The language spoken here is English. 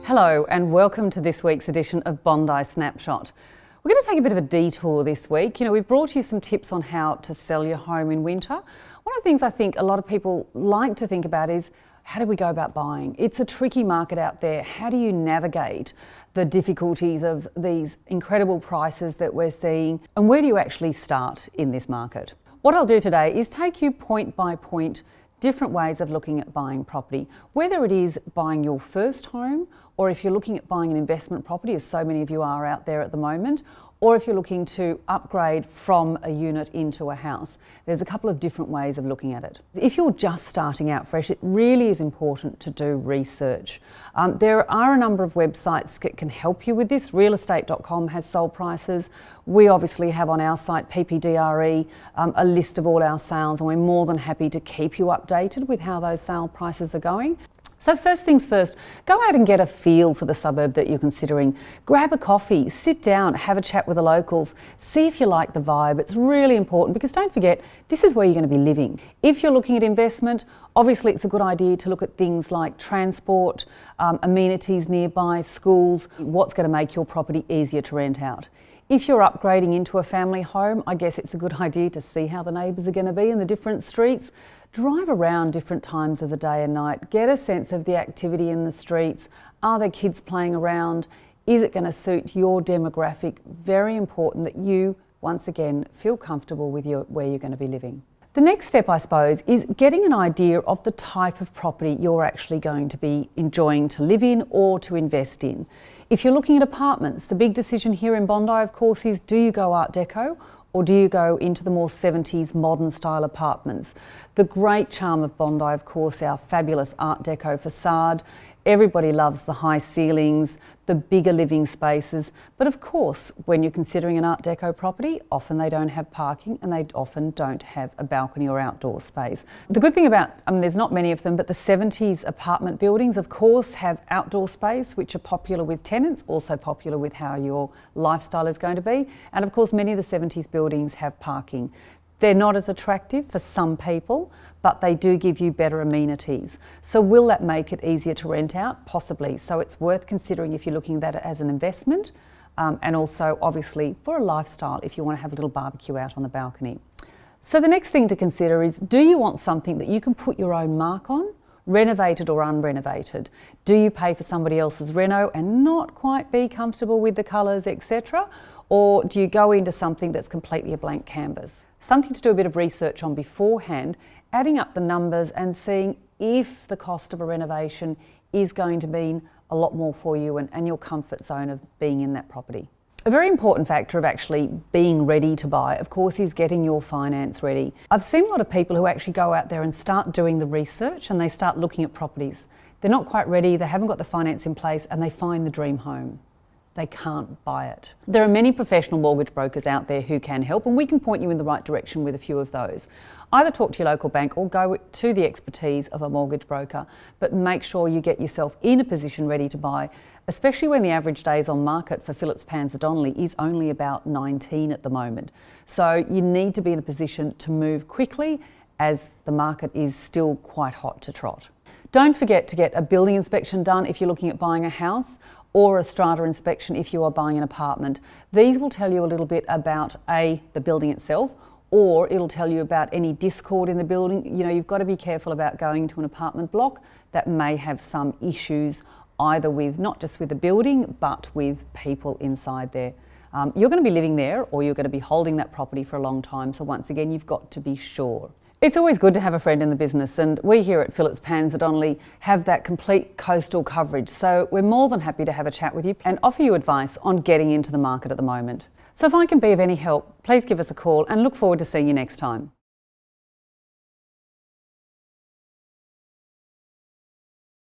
Hello and welcome to this week's edition of Bondi Snapshot. We're going to take a bit of a detour this week. We've brought you some tips on how to sell your home in winter. One of the things I think a lot of people like to think about is how do we go about buying? It's a tricky market out there. How do you navigate the difficulties of these incredible prices that we're seeing, and where do you actually start in this market? What I'll do today is take you point by point different ways of looking at buying property, whether it is buying your first home or if you're looking at buying an investment property, as so many of you are out there at the moment, or if you're looking to upgrade from a unit into a house. There's a couple of different ways of looking at it. If you're just starting out fresh, it really is important to do research. There are a number of websites that can help you with this. Realestate.com has sold prices. We obviously have on our site, PPDRE, a list of all our sales, and we're more than happy to keep you updated with how those sale prices are going. So first things first, go out and get a feel for the suburb that you're considering. Grab a coffee, sit down, have a chat with the locals, see if you like the vibe. It's really important because don't forget, this is where you're going to be living. If you're looking at investment, obviously it's a good idea to look at things like transport, amenities nearby, schools, what's going to make your property easier to rent out. If you're upgrading into a family home, I guess it's a good idea to see how the neighbours are going to be in the different streets. Drive around different times of the day and night. Get a sense of the activity in the streets. Are there kids playing around? Is it going to suit your demographic? Very important that you, once again, feel comfortable with where you're going to be living. The next step, I suppose, is getting an idea of the type of property you're actually going to be enjoying to live in or to invest in. If you're looking at apartments, the big decision here in Bondi, of course, is do you go Art Deco or do you go into the more 70s modern style apartments? The great charm of Bondi, of course, our fabulous Art Deco facade. Everybody loves the high ceilings, the bigger living spaces. But of course, when you're considering an Art Deco property, often they don't have parking and they often don't have a balcony or outdoor space. The good thing about, there's not many of them, but the 70s apartment buildings, of course, have outdoor space, which are popular with tenants, also popular with how your lifestyle is going to be. And of course, many of the 70s buildings have parking. They're not as attractive for some people, but they do give you better amenities. So will that make it easier to rent out? Possibly. So it's worth considering if you're looking at it as an investment, and also obviously for a lifestyle if you want to have a little barbecue out on the balcony. So the next thing to consider is, do you want something that you can put your own mark on, renovated or unrenovated? Do you pay for somebody else's reno and not quite be comfortable with the colours, etc.? Or do you go into something that's completely a blank canvas? Something to do a bit of research on beforehand, adding up the numbers and seeing if the cost of a renovation is going to mean a lot more for you and your comfort zone of being in that property. A very important factor of actually being ready to buy, of course, is getting your finance ready. I've seen a lot of people who actually go out there and start doing the research and they start looking at properties. They're not quite ready, they haven't got the finance in place, and they find the dream home. They can't buy it. There are many professional mortgage brokers out there who can help, and we can point you in the right direction with a few of those. Either talk to your local bank or go to the expertise of a mortgage broker, but make sure you get yourself in a position ready to buy, especially when the average days on market for Phillips Panzer Donnelly is only about 19 at the moment. So you need to be in a position to move quickly as the market is still quite hot to trot. Don't forget to get a building inspection done if you're looking at buying a house, or a strata inspection if you are buying an apartment. These will tell you a little bit about the building itself, or it'll tell you about any discord in the building. You've got to be careful about going to an apartment block that may have some issues, either with, not just with the building, but with people inside there. You're going to be living there, or you're going to be holding that property for a long time. So once again, you've got to be sure. It's always good to have a friend in the business, and we here at Phillips Panzer Donnelly have that complete coastal coverage, so we're more than happy to have a chat with you and offer you advice on getting into the market at the moment. So if I can be of any help, please give us a call and look forward to seeing you next time.